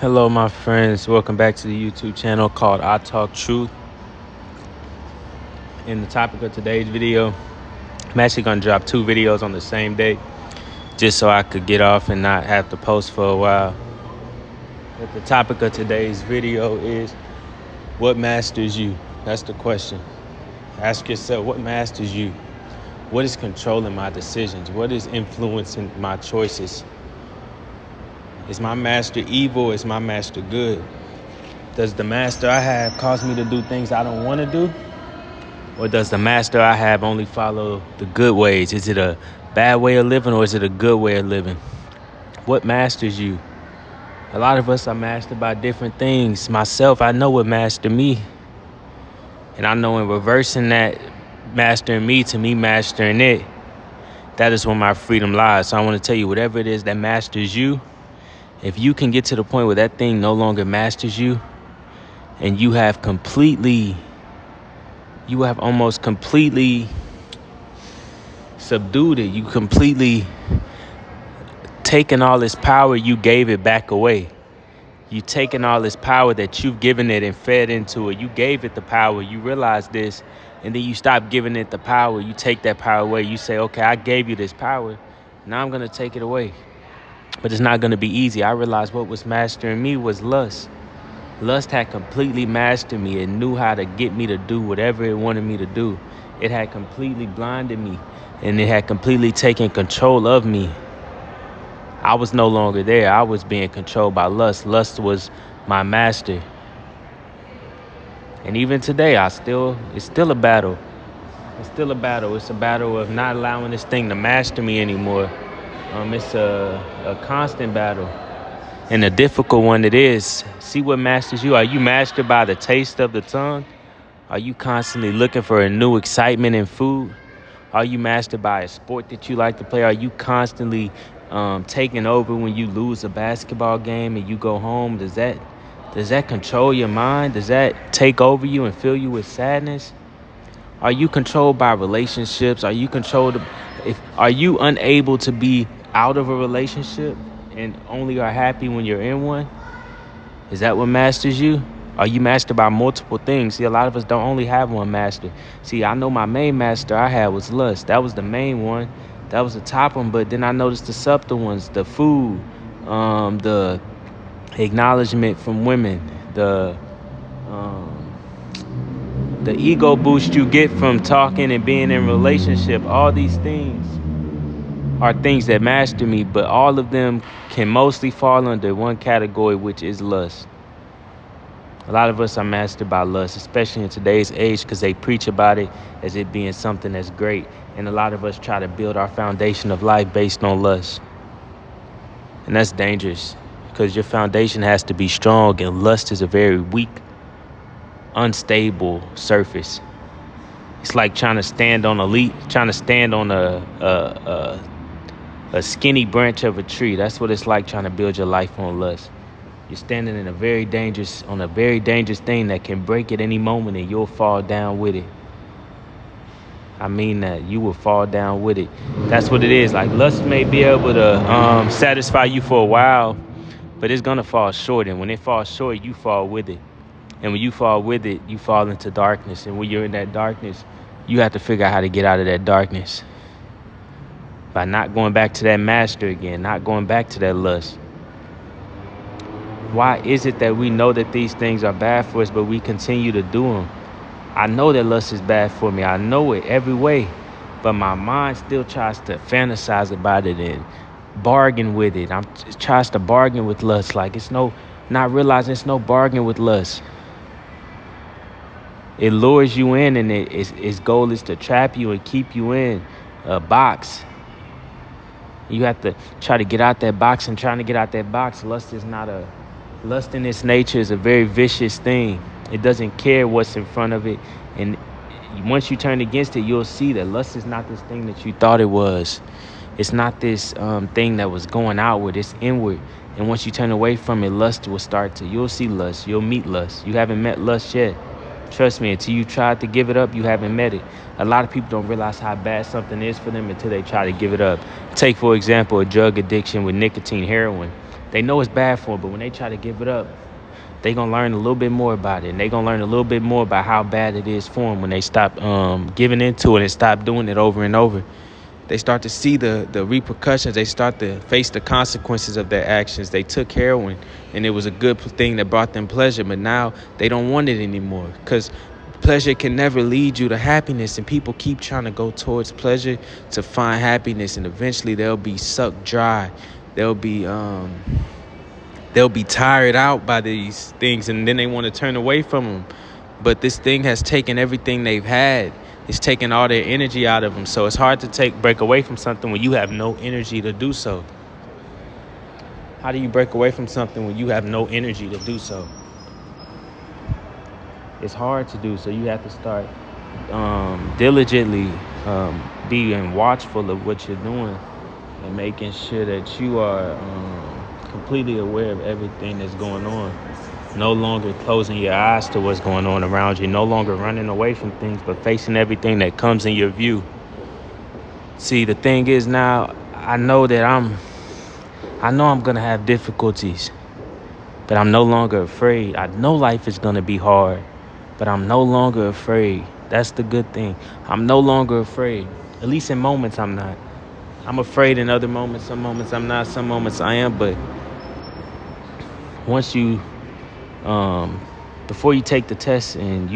Hello, my friends. Welcome back to the YouTube channel called I Talk Truth. In the topic of today's video, I'm actually going to drop two videos on the same day just so I could get off and not have to post for a while. But the topic of today's video is what masters you? That's the question. Ask yourself, what masters you? What is controlling my decisions? What is influencing my choices? Is my master evil? Is my master good? Does the master I have cause me to do things I don't want to do? Or does the master I have only follow the good ways? Is it a bad way of living or is it a good way of living? What masters you? A lot of us are mastered by different things. Myself, I know what mastered me. And I know in reversing that mastering me to me mastering it, that is where my freedom lies. So I want to tell you, whatever it is that masters you, if you can get to the point where that thing no longer masters you and you have almost completely subdued it. You completely taken all this power, you gave it back away. You taken all this power that you've given it and fed into it. You gave it the power. You realize this, and then you stop giving it the power. You take that power away. You say, okay, I gave you this power. Now I'm going to take it away. But it's not going to be easy. I realized what was mastering me was lust. Lust had completely mastered me. It knew how to get me to do whatever it wanted me to do. It had completely blinded me, and it had completely taken control of me. I was no longer there. I was being controlled by lust. Lust was my master. And even today, it's still a battle. It's still a battle. It's a battle of not allowing this thing to master me anymore. It's a constant battle. And a difficult one it is. See what masters you. Are you mastered by the taste of the tongue? Are you constantly looking for a new excitement in food? Are you mastered by a sport that you like to play? Are you constantly taking over when you lose a basketball game and you go home? Does that control your mind? Does that take over you and fill you with sadness? Are you controlled by relationships? Are you unable to be out of a relationship and only are happy when you're in one? Is that what masters you? Are you mastered by multiple things? See, a lot of us don't only have one master. See, I know my main master I had was lust. That was the main one. That was the top one. But then I noticed the subtle ones, the food, the acknowledgement from women, the ego boost you get from talking and being in relationship. All these things are things that master me, but all of them can mostly fall under one category, which is lust. A lot of us are mastered by lust, especially in today's age, because they preach about it as it being something that's great. And a lot of us try to build our foundation of life based on lust. And that's dangerous, because your foundation has to be strong, and lust is a very weak, unstable surface. It's like trying to stand on a skinny branch of a tree. That's what it's like trying to build your life on lust. You're standing on a very dangerous thing that can break at any moment, and you'll fall down with it. I mean that. You will fall down with it. That's what it is. Like, lust may be able to satisfy you for a while, but it's gonna fall short. And when it falls short, you fall with it. And when you fall with it, you fall into darkness. And when you're in that darkness, you have to figure out how to get out of that darkness by not going back to that master again, not going back to that lust. Why is it that we know that these things are bad for us, but we continue to do them? I know that lust is bad for me. I know it every way, but my mind still tries to fantasize about it and bargain with it. It tries to bargain with lust, like not realizing it's no bargain with lust. It lures you in, and its goal is to trap you and keep you in a box. You have to try to get out that box, and trying to get out that box, lust in its nature is a very vicious thing. It doesn't care what's in front of it. And once you turn against it, you'll see that lust is not this thing that you thought it was. It's not this thing that was going outward. It's inward. And once you turn away from it, you'll see lust. You'll meet lust. You haven't met lust yet. Trust me, until you tried to give it up, you haven't met it. A lot of people don't realize how bad something is for them until they try to give it up. Take, for example, a drug addiction with nicotine, heroin. They know it's bad for them, but when they try to give it up, they going to learn a little bit more about it. And they going to learn a little bit more about how bad it is for them when they stop giving into it and stop doing it over and over. They start to see the repercussions. They start to face the consequences of their actions. They took heroin, and it was a good thing that brought them pleasure, but now they don't want it anymore because pleasure can never lead you to happiness, and people keep trying to go towards pleasure to find happiness, and eventually they'll be sucked dry. They'll be tired out by these things, and then they want to turn away from them. But this thing has taken everything they've had. It's taking all their energy out of them. So it's hard to break away from something when you have no energy to do so. How do you break away from something when you have no energy to do so? It's hard to do. So you have to start diligently being watchful of what you're doing and making sure that you are completely aware of everything that's going on. No longer closing your eyes to what's going on around you. No longer running away from things, but facing everything that comes in your view. See, the thing is now, I know I'm going to have difficulties, but I'm no longer afraid. I know life is going to be hard, but I'm no longer afraid. That's the good thing. I'm no longer afraid. At least in moments, I'm not. I'm afraid in other moments. Some moments I'm not. Some moments I am. But once you before you take the test and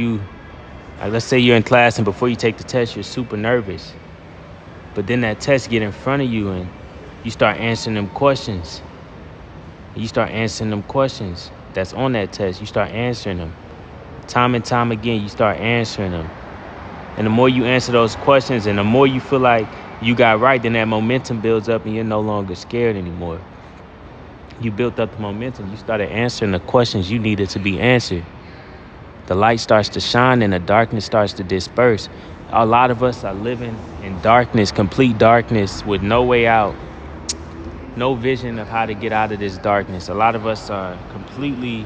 let's say you're in class and before you take the test, you're super nervous. But then that test get in front of you and you start answering them questions. You start answering them questions that's on that test. You start answering them. Time and time again, you start answering them. And the more you answer those questions and the more you feel like you got right, then that momentum builds up and you're no longer scared anymore. You built up the momentum. You started answering the questions you needed to be answered. The light starts to shine and the darkness starts to disperse. A lot of us are living in darkness, complete darkness, with no way out, no vision of how to get out of this darkness. A lot of us are completely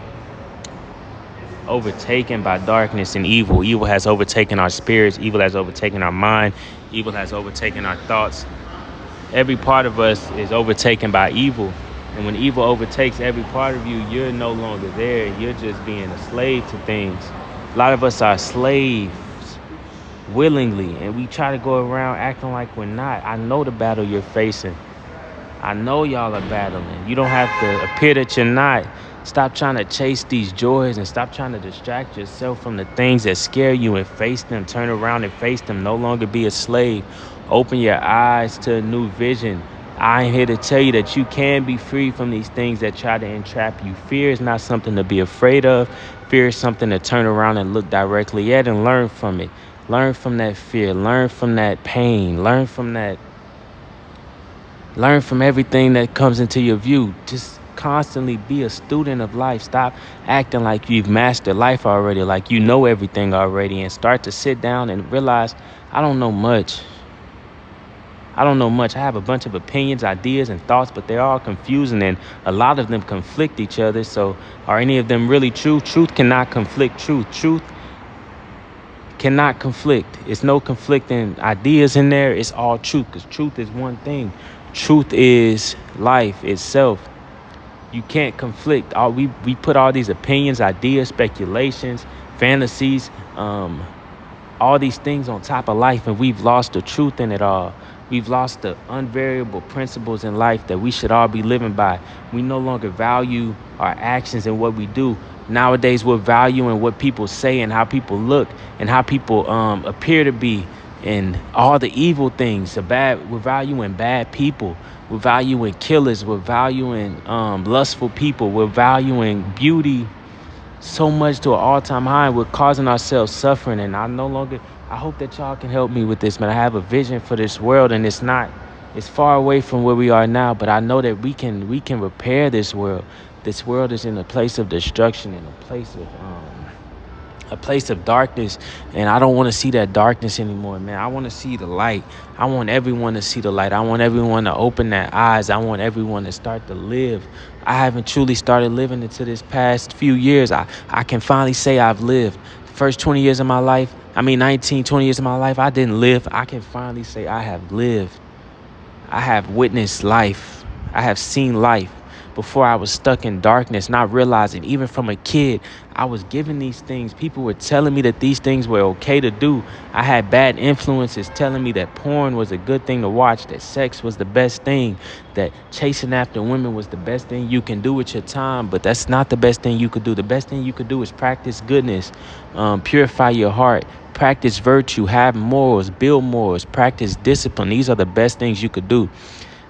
overtaken by darkness and evil. Evil has overtaken our spirits. Evil has overtaken our mind. Evil has overtaken our thoughts. Every part of us is overtaken by evil. And when evil overtakes every part of you, you're no longer there. You're just being a slave to things. A lot of us are slaves willingly, and we try to go around acting like we're not. I know the battle you're facing. I know y'all are battling. You don't have to appear that you're not. Stop trying to chase these joys and stop trying to distract yourself from the things that scare you and face them. Turn around and face them. No longer be a slave. Open your eyes to a new vision. I'm here to tell you that you can be free from these things that try to entrap you. Fear is not something to be afraid of. Fear is something to turn around and look directly at and learn from it. Learn from that fear. Learn from that pain. Learn from everything that comes into your view. Just constantly be a student of life. Stop acting like you've mastered life already, like you know everything already, and start to sit down and realize, I don't know much. I have a bunch of opinions, ideas, and thoughts, but they're all confusing, and a lot of them conflict each other. So are any of them really true? Truth cannot conflict truth. Truth cannot conflict. It's no conflicting ideas in there. It's all truth, because truth is one thing. Truth is life itself. You can't conflict. We put all these opinions, ideas, speculations, fantasies, all these things on top of life, and we've lost the truth in it all. We've lost the unvariable principles in life that we should all be living by. We no longer value our actions and what we do. Nowadays, we're valuing what people say and how people look and how people appear to be, and all the evil things. We're valuing bad people. We're valuing killers. We're valuing lustful people. We're valuing beauty so much to an all-time high. We're causing ourselves suffering, and I hope that y'all can help me with this, man. I have a vision for this world, and it's far away from where we are now, but I know that we can repair this world. This world is in a place of destruction, in a place of darkness, and I don't want to see that darkness anymore, man. I want to see the light. I want everyone to see the light. I want everyone to open their eyes. I want everyone to start to live. I haven't truly started living into this past few years. I can finally say I've lived. first 20 years of my life, 19, 20 years of my life, I didn't live. I can finally say I have lived. I have witnessed life. I have seen life before I was stuck in darkness, not realizing even from a kid, I was given these things. People were telling me that these things were okay to do. I had bad influences telling me that porn was a good thing to watch, that sex was the best thing, that chasing after women was the best thing you can do with your time. But that's not the best thing you could do. The best thing you could do is practice goodness, purify your heart, practice virtue, have morals, practice discipline. These are the best things you could do.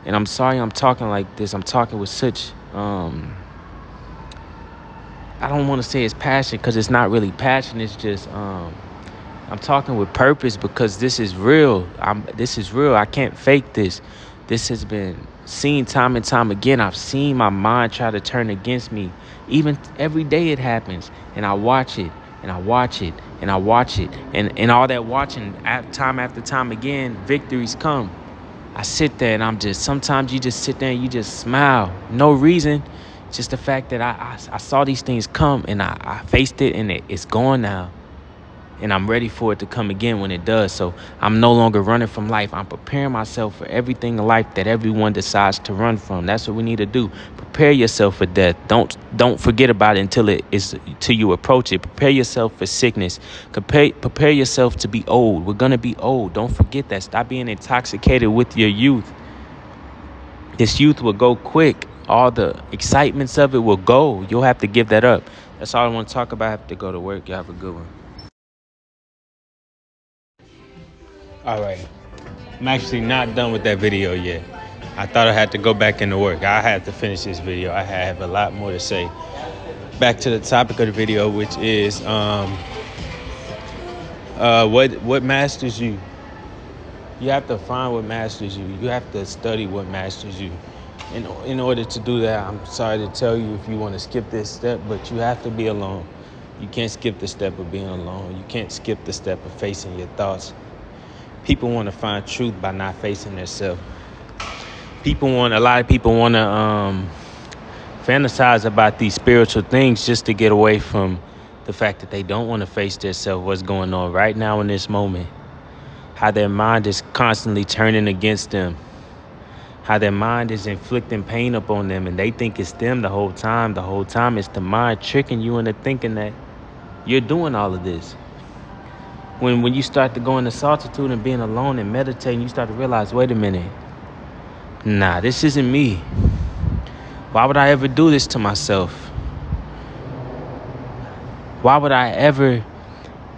And I'm sorry I'm talking like this. I'm talking with such, I don't want to say it's passion, because it's not really passion. It's just, I'm talking with purpose, because this is real. This is real. I can't fake this. This has been seen time and time again. I've seen my mind try to turn against me. Even every day it happens. And I watch it, and I watch it, and I watch it. And all that watching, time after time again, victories come. I sit there and sometimes you just sit there and you just smile. No reason. Just the fact that I saw these things come, and I faced it, and it's gone now. And I'm ready for it to come again when it does. So I'm no longer running from life. I'm preparing myself for everything in life that everyone decides to run from. That's what we need to do. Prepare yourself for death. Don't forget about it till you approach it. Prepare yourself for sickness. Prepare yourself to be old. We're gonna be old. Don't forget that. Stop being intoxicated with your youth. This youth will go quick. All the excitements of it will go. You'll have to give that up. That's all I want to talk about. I have to go to work. Y'all have a good one. All right. I'm actually not done with that video yet. I thought I had to go back into work. I had to finish this video. I have a lot more to say. Back to the topic of the video, which is what masters you. You have to find what masters you. You have to study what masters you. In order to do that, I'm sorry to tell you if you want to skip this step, but you have to be alone. You can't skip the step of being alone. You can't skip the step of facing your thoughts. People want to find truth by not facing themselves. A lot of people want to fantasize about these spiritual things just to get away from the fact that they don't want to face themselves, what's going on right now in this moment. How their mind is constantly turning against them. How their mind is inflicting pain upon them, and they think it's them the whole time. The whole time it's the mind tricking you into thinking that you're doing all of this. When you start to go into solitude and being alone and meditating, you start to realize, wait a minute. Nah, this isn't me. Why would I ever do this to myself? Why would I ever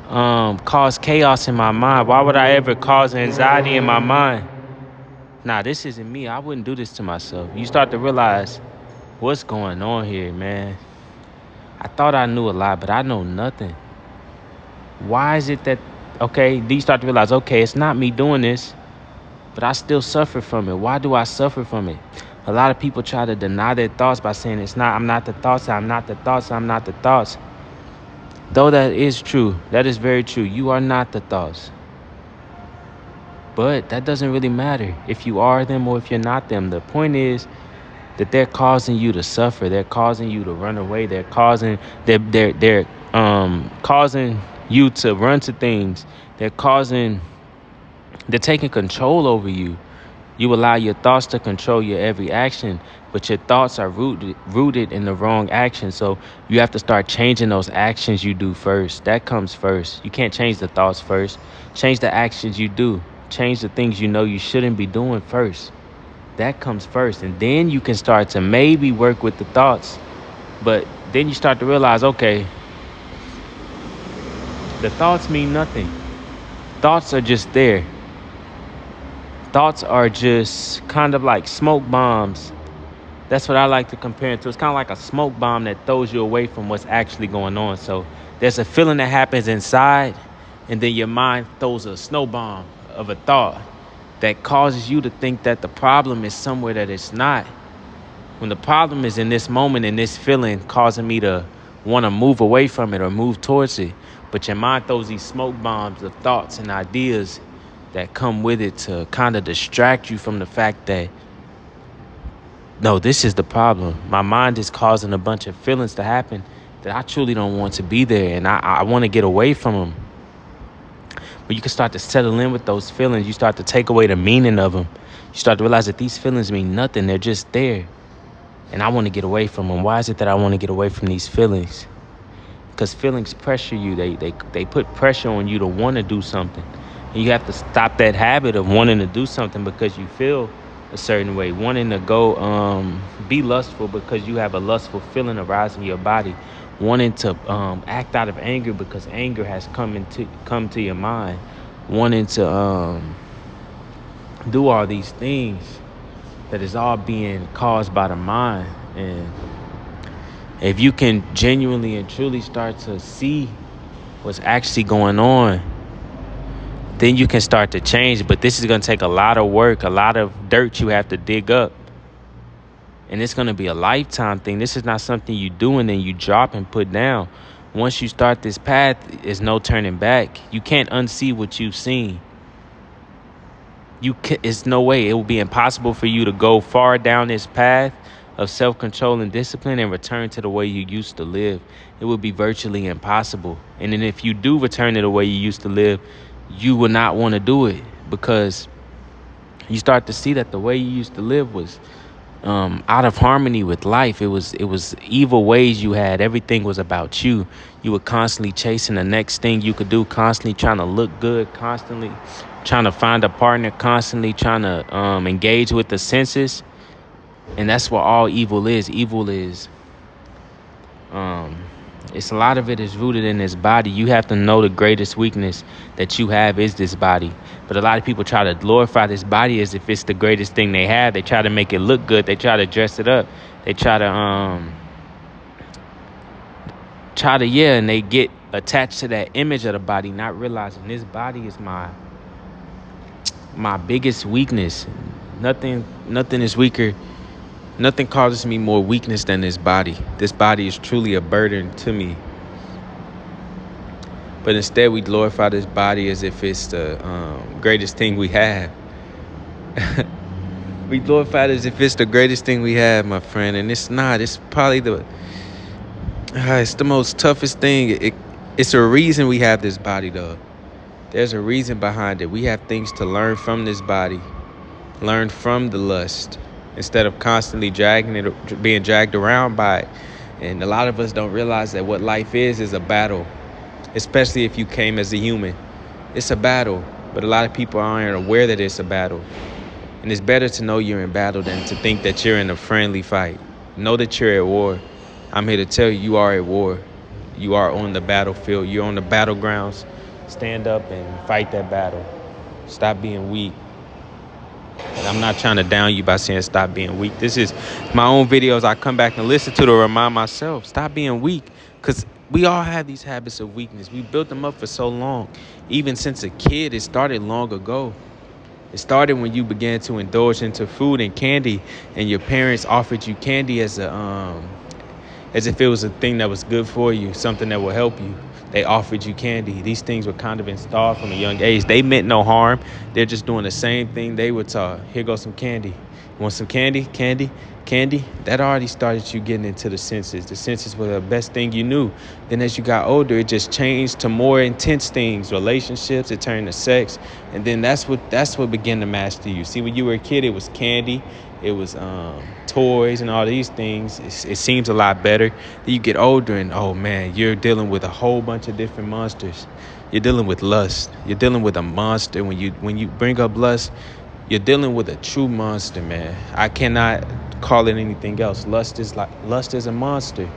cause chaos in my mind? Why would I ever cause anxiety in my mind? Nah, this isn't me. I wouldn't do this to myself. You start to realize what's going on here, man. I thought I knew a lot, but I know nothing. Why is it that, okay, you start to realize, okay, it's not me doing this, but I still suffer from it. Why do I suffer from it? A lot of people try to deny their thoughts by saying I'm not the thoughts, I'm not the thoughts, I'm not the thoughts. Though that is true, that is very true. You are not the thoughts. But that doesn't really matter if you are them or if you're not them. The point is that they're causing you to suffer. They're causing you to run away. They're causing causing you to run to things. They're taking control over you. You allow your thoughts to control your every action, but your thoughts are rooted in the wrong action. So you have to start changing those actions you do first. That comes first. You can't change the thoughts first. Change the actions you do. Change the things you know you shouldn't be doing first. That comes first. And then you can start to maybe work with the thoughts. But then you start to realize, okay, the thoughts mean nothing. Thoughts are just there. Thoughts are just kind of like smoke bombs. That's what I like to compare it to. It's kind of like a smoke bomb that throws you away from what's actually going on. So there's a feeling that happens inside, and then your mind throws a snow bomb of a thought that causes you to think that the problem is somewhere that it's not. When the problem is in this moment, in this feeling, causing me to want to move away from it or move towards it. But your mind throws these smoke bombs of thoughts and ideas that come with it to kind of distract you from the fact that, no, this is the problem. My mind is causing a bunch of feelings to happen, that I truly don't want to be there, and I want to get away from them. But you can start to settle in with those feelings. You start to take away the meaning of them. You start to realize that these feelings mean nothing. They're just there. And I want to get away from them. Why is it that I want to get away from these feelings? Because feelings pressure you. They put pressure on you to want to do something. And you have to stop that habit of wanting to do something because you feel a certain way. Wanting to go be lustful because you have a lustful feeling arising in your body. Wanting to act out of anger because anger has come to your mind. Wanting to do all these things that is all being caused by the mind. And if you can genuinely and truly start to see what's actually going on, then you can start to change. But this is going to take a lot of work, a lot of dirt you have to dig up. And it's going to be a lifetime thing. This is not something you do and then you drop and put down. Once you start this path, there's no turning back. You can't unsee what you've seen. It's no way. It will be impossible for you to go far down this path of self-control and discipline and return to the way you used to live. It would be virtually impossible. And then if you do return to the way you used to live, you will not want to do it, because you start to see that the way you used to live was out of harmony with life. It was evil ways you had. Everything was about you. You were constantly chasing the next thing you could do, constantly trying to look good, constantly trying to find a partner, constantly trying to engage with the senses. And that's what all evil is. Evil is it's a lot of it is rooted in this body. You have to know the greatest weakness that you have is this body. But a lot of people try to glorify this body as if it's the greatest thing they have. They try to make it look good. They try to dress it up. They try to and they get attached to that image of the body, not realizing this body is my biggest weakness. Nothing is weaker. Nothing causes me more weakness than this body. This body is truly a burden to me. But instead, we glorify this body as if it's the greatest thing we have. We glorify it as if it's the greatest thing we have, my friend. And it's not. It's probably it's the most toughest thing. It's a reason we have this body, though. There's a reason behind it. We have things to learn from this body. Learn from the lust, instead of constantly being dragged around by it. And a lot of us don't realize that what life is a battle, especially if you came as a human. It's a battle, but a lot of people aren't aware that it's a battle. And it's better to know you're in battle than to think that you're in a friendly fight. Know that you're at war. I'm here to tell you, you are at war. You are on the battlefield. You're on the battlegrounds. Stand up and fight that battle. Stop being weak. And I'm not trying to down you by saying stop being weak. This is my own videos I come back and listen to remind myself, stop being weak. Because we all have these habits of weakness. We built them up for so long. Even since a kid, it started long ago. It started when you began to indulge into food and candy, and your parents offered you candy as if it was a thing that was good for you, something that will help you. They offered you candy. These things were kind of installed from a young age. They meant no harm. They're just doing the same thing they were taught. Here goes some candy. You want some candy? Candy? Candy? That already started you getting into the senses. The senses were the best thing you knew. Then as you got older, it just changed to more intense things. Relationships, it turned to sex. And then that's what began to master you. See, when you were a kid, it was candy. It was toys and all these things. It seems a lot better. Then you get older and, oh, man, you're dealing with a whole bunch of different monsters. You're dealing with lust. You're dealing with a monster. When you bring up lust, you're dealing with a true monster, man. I cannot call it anything else. Lust is a monster.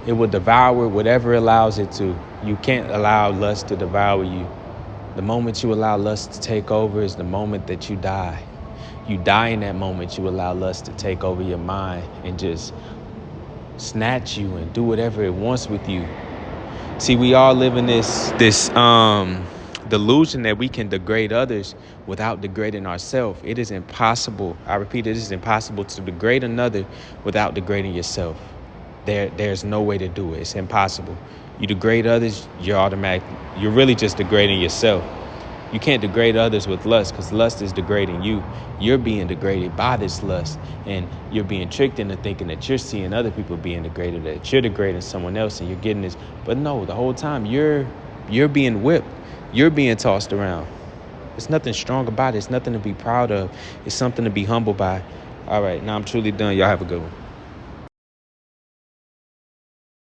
It will devour whatever allows it to. You can't allow lust to devour you. The moment you allow lust to take over is the moment that you die. You die in that moment. You allow lust to take over your mind and just snatch you and do whatever it wants with you. See, we all live in this delusion that we can degrade others without degrading ourselves. It is impossible. I repeat, it is impossible to degrade another without degrading yourself. There's no way to do it. It's impossible. You degrade others, you're really just degrading yourself. You can't degrade others with lust, because lust is degrading you. You're being degraded by this lust, and you're being tricked into thinking that you're seeing other people being degraded, that you're degrading someone else, and you're getting this. But no, the whole time you're being whipped. You're being tossed around. There's nothing strong about it. It's nothing to be proud of. It's something to be humbled by. All right, now I'm truly done. Y'all have a good one.